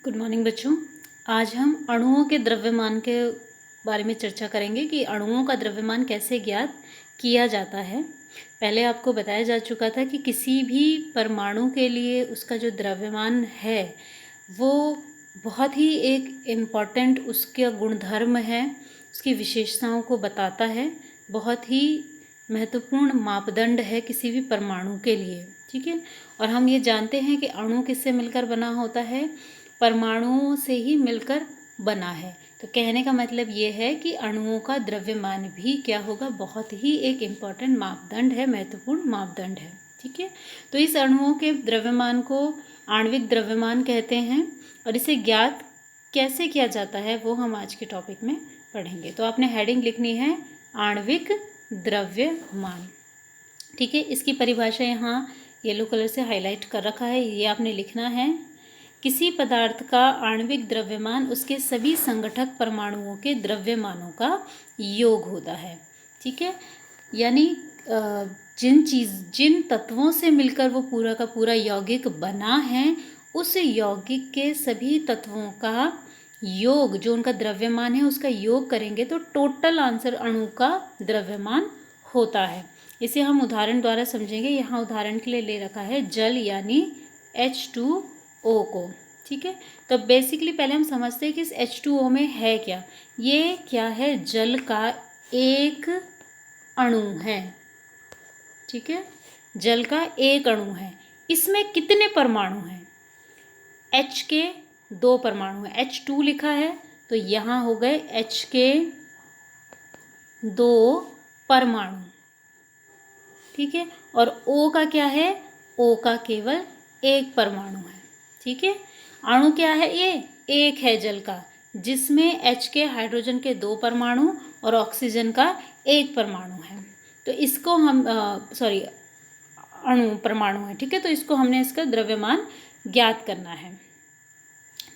Good morning बच्चों। आज हम अणुओं के द्रव्यमान के बारे में चर्चा करेंगे कि अणुओं का द्रव्यमान कैसे ज्ञात किया जाता है। पहले आपको बताया जा चुका था कि किसी भी परमाणु के लिए उसका जो द्रव्यमान है वो बहुत ही एक इम्पॉर्टेंट उसका गुणधर्म है, उसकी विशेषताओं को बताता है, बहुत ही महत्वपूर्ण मापदंड है किसी भी परमाणु के लिए। ठीक है। और हम ये जानते हैं कि अणु किससे मिलकर बना होता है, परमाणुओं से ही मिलकर बना है। तो कहने का मतलब ये है कि अणुओं का द्रव्यमान भी क्या होगा, बहुत ही एक इम्पॉर्टेंट मापदंड है, महत्वपूर्ण मापदंड है। ठीक है। तो इस अणुओं के द्रव्यमान को आणविक द्रव्यमान कहते हैं और इसे ज्ञात कैसे किया जाता है वो हम आज के टॉपिक में पढ़ेंगे। तो आपने हेडिंग लिखनी है आणविक द्रव्यमान। ठीक है। इसकी परिभाषा यहाँ येलो कलर से हाईलाइट कर रखा है, ये आपने लिखना है। किसी पदार्थ का आणविक द्रव्यमान उसके सभी संगठक परमाणुओं के द्रव्यमानों का योग होता है। ठीक है। यानी जिन तत्वों से मिलकर वो पूरा का पूरा यौगिक बना है, उस यौगिक के सभी तत्वों का योग, जो उनका द्रव्यमान है उसका योग करेंगे तो टोटल आंसर अणु का द्रव्यमान होता है। इसे हम उदाहरण द्वारा समझेंगे। यहाँ उदाहरण के लिए ले रखा है जल यानी H2O को। ठीक है। तो बेसिकली पहले हम समझते हैं कि इस H2O में है क्या। ये क्या है, जल का एक अणु है। ठीक है। जल का एक अणु है। इसमें कितने परमाणु हैं? H के 2 परमाणु हैं। H2 लिखा है तो यहाँ हो गए H के 2 परमाणु। ठीक है। और O का क्या है? O का केवल एक परमाणु है। ठीक है। अणु क्या है? ये एक है जल का, जिसमें H के हाइड्रोजन के 2 परमाणु और ऑक्सीजन का एक परमाणु है। तो इसको हम अणु परमाणु है। ठीक है। तो इसको हमने इसका द्रव्यमान ज्ञात करना है।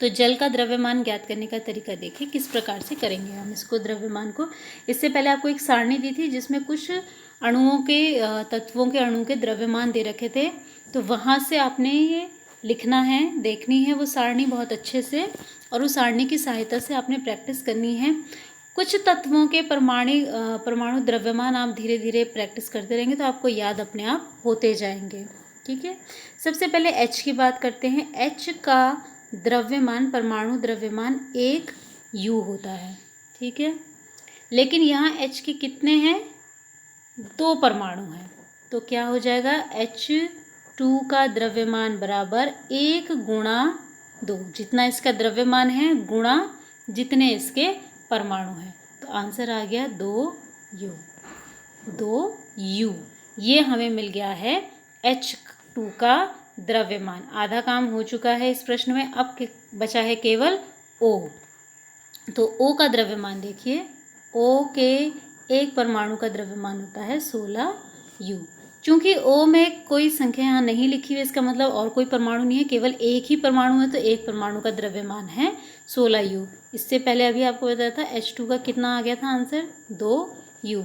तो जल का द्रव्यमान ज्ञात करने का तरीका देखिए किस प्रकार से करेंगे हम इसको द्रव्यमान को। इससे पहले आपको एक सारणी दी थी जिसमें कुछ अणुओं के तत्वों के अणु के द्रव्यमान दे रखे थे। तो वहाँ से आपने ये लिखना है, देखनी है वो सारणी बहुत अच्छे से, और उस सारणी की सहायता से आपने प्रैक्टिस करनी है। कुछ तत्वों के परमाणु द्रव्यमान आप धीरे धीरे प्रैक्टिस करते रहेंगे तो आपको याद अपने आप होते जाएंगे। ठीक है। सबसे पहले H की बात करते हैं। H का द्रव्यमान, परमाणु द्रव्यमान 1 U होता है। ठीक है। लेकिन यहाँ H के कितने हैं? 2 परमाणु हैं। तो क्या हो जाएगा? H2 का द्रव्यमान बराबर 1 गुणा 2, जितना इसका द्रव्यमान है गुणा जितने इसके परमाणु हैं। तो आंसर आ गया 2U। 2U ये हमें मिल गया है H2 का द्रव्यमान। आधा काम हो चुका है इस प्रश्न में, अब बचा है केवल O। तो O का द्रव्यमान देखिए, O के एक परमाणु का द्रव्यमान होता है 16U। चूंकि O में कोई संख्या यहाँ नहीं लिखी हुई, इसका मतलब और कोई परमाणु नहीं है, केवल एक ही परमाणु है, तो एक परमाणु का द्रव्यमान है 16U। इससे पहले अभी आपको बताया था H2 का कितना आ गया था आंसर? 2U।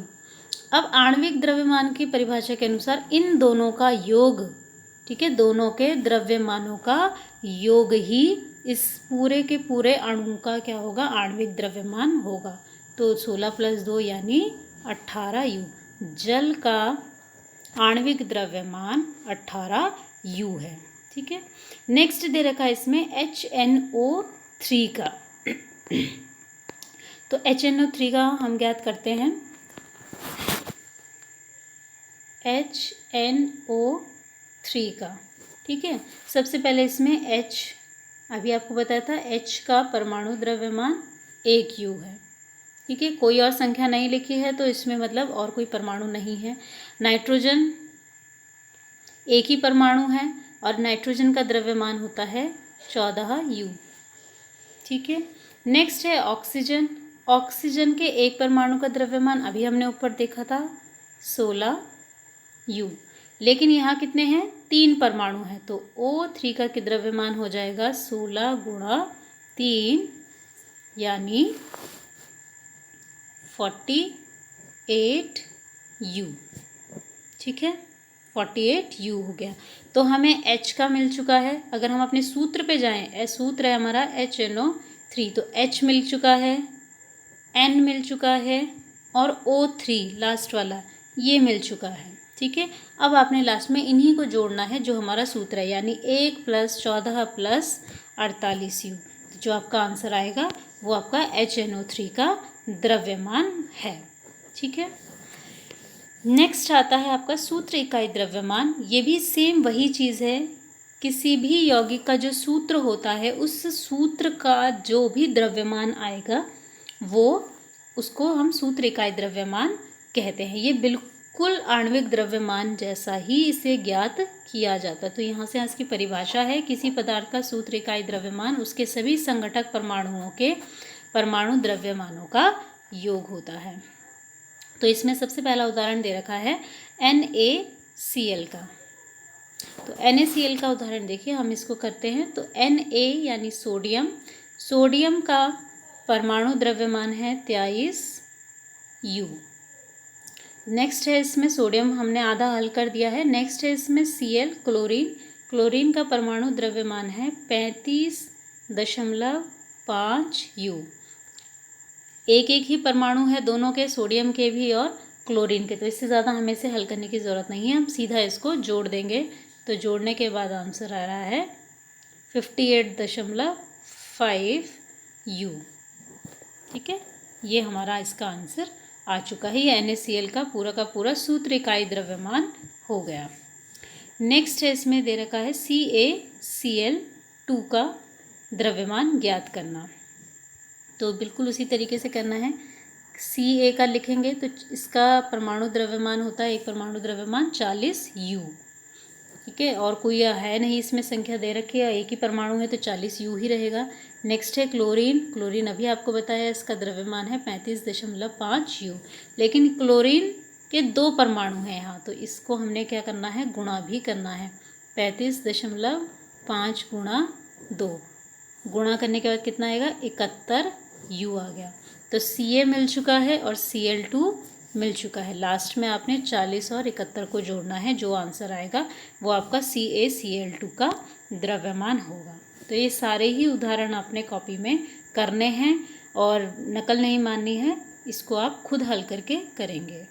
अब आणविक द्रव्यमान की परिभाषा के अनुसार इन दोनों का योग, ठीक है, दोनों के द्रव्यमानों का योग ही इस पूरे के पूरे अणु का क्या होगा? आणविक द्रव्यमान होगा। तो 16 + 2 यानी 18U। जल का आणविक द्रव्यमान 18U है। ठीक है। नेक्स्ट दे रखा है इसमें HNO3 का। तो HNO3 का हम ज्ञात करते हैं। HNO3 का, ठीक है। सबसे पहले इसमें H, अभी आपको बताया था H का परमाणु द्रव्यमान 1U है। ठीक है। कोई और संख्या नहीं लिखी है तो इसमें मतलब और कोई परमाणु नहीं है। नाइट्रोजन एक ही परमाणु है और नाइट्रोजन का द्रव्यमान होता है 14U। ठीक है। नेक्स्ट है ऑक्सीजन। ऑक्सीजन के एक परमाणु का द्रव्यमान अभी हमने ऊपर देखा था 16U। लेकिन यहाँ कितने हैं? 3 परमाणु हैं, तो O3 का द्रव्यमान हो जाएगा 16 × 3 यानी 48U। ठीक है। 48U हो गया। तो हमें H का मिल चुका है। अगर हम अपने सूत्र पे जाएं, सूत्र है हमारा HNO3, तो H मिल चुका है, N मिल चुका है और O3 लास्ट वाला ये मिल चुका है। ठीक है, अब आपने लास्ट में इन्हीं को जोड़ना है जो हमारा सूत्र है, यानी 1 + 14 + 48U। जो आपका आंसर आएगा वो आपका HNO3 का द्रव्यमान है। ठीक है, नेक्स्ट आता है आपका सूत्र इकाई द्रव्यमान। ये भी सेम वही चीज़ है, किसी भी यौगिक का जो सूत्र होता है उस सूत्र का जो भी द्रव्यमान आएगा वो उसको हम सूत्र इकाई द्रव्यमान कहते हैं। ये बिल्कुल आणविक द्रव्यमान जैसा ही इसे ज्ञात किया जाता है। तो यहाँ से इसकी परिभाषा है, किसी पदार्थ का सूत्र इकाई द्रव्यमान उसके सभी संघटक परमाणुओं के परमाणु द्रव्यमानों का योग होता है। तो इसमें सबसे पहला उदाहरण दे रखा है NaCl का। तो NaCl का उदाहरण देखिए, हम इसको करते हैं। तो Na यानी सोडियम, सोडियम का परमाणु द्रव्यमान है 23U। नेक्स्ट है इसमें सोडियम हमने आधा हल कर दिया है। नेक्स्ट है इसमें Cl क्लोरीन, क्लोरीन का परमाणु द्रव्यमान है 35.5U। एक एक ही परमाणु है दोनों के, सोडियम के भी और क्लोरीन के, तो इससे ज़्यादा हमें इसे हल करने की ज़रूरत नहीं है, हम सीधा इसको जोड़ देंगे। तो जोड़ने के बाद आंसर आ रहा है 58.5U। ठीक है, ये हमारा इसका आंसर आ चुका है। ये NaCl का पूरा सूत्र इकाई द्रव्यमान हो गया। नेक्स्ट है इसमें दे रखा है CaCl2 का द्रव्यमान ज्ञात करना। तो बिल्कुल उसी तरीके से करना है। Ca का लिखेंगे तो इसका परमाणु द्रव्यमान होता है, एक परमाणु द्रव्यमान 40U। ठीक है, और कोई है नहीं इसमें संख्या दे रखी है, एक ही परमाणु है तो 40U ही रहेगा। नेक्स्ट है क्लोरीन, क्लोरीन अभी आपको बताया इसका द्रव्यमान है 35.5U। लेकिन क्लोरीन के 2 परमाणु हैं यहाँ, तो इसको हमने क्या करना है, गुणा भी करना है। 35.5 × 2 गुणा करने के बाद कितना आएगा, 71U आ गया। तो Ca मिल चुका है और Cl2 मिल चुका है। लास्ट में आपने 40 और 71 को जोड़ना है, जो आंसर आएगा वो आपका CaCl2 का द्रव्यमान होगा। तो ये सारे ही उदाहरण आपने कॉपी में करने हैं और नकल नहीं माननी है, इसको आप खुद हल करके करेंगे।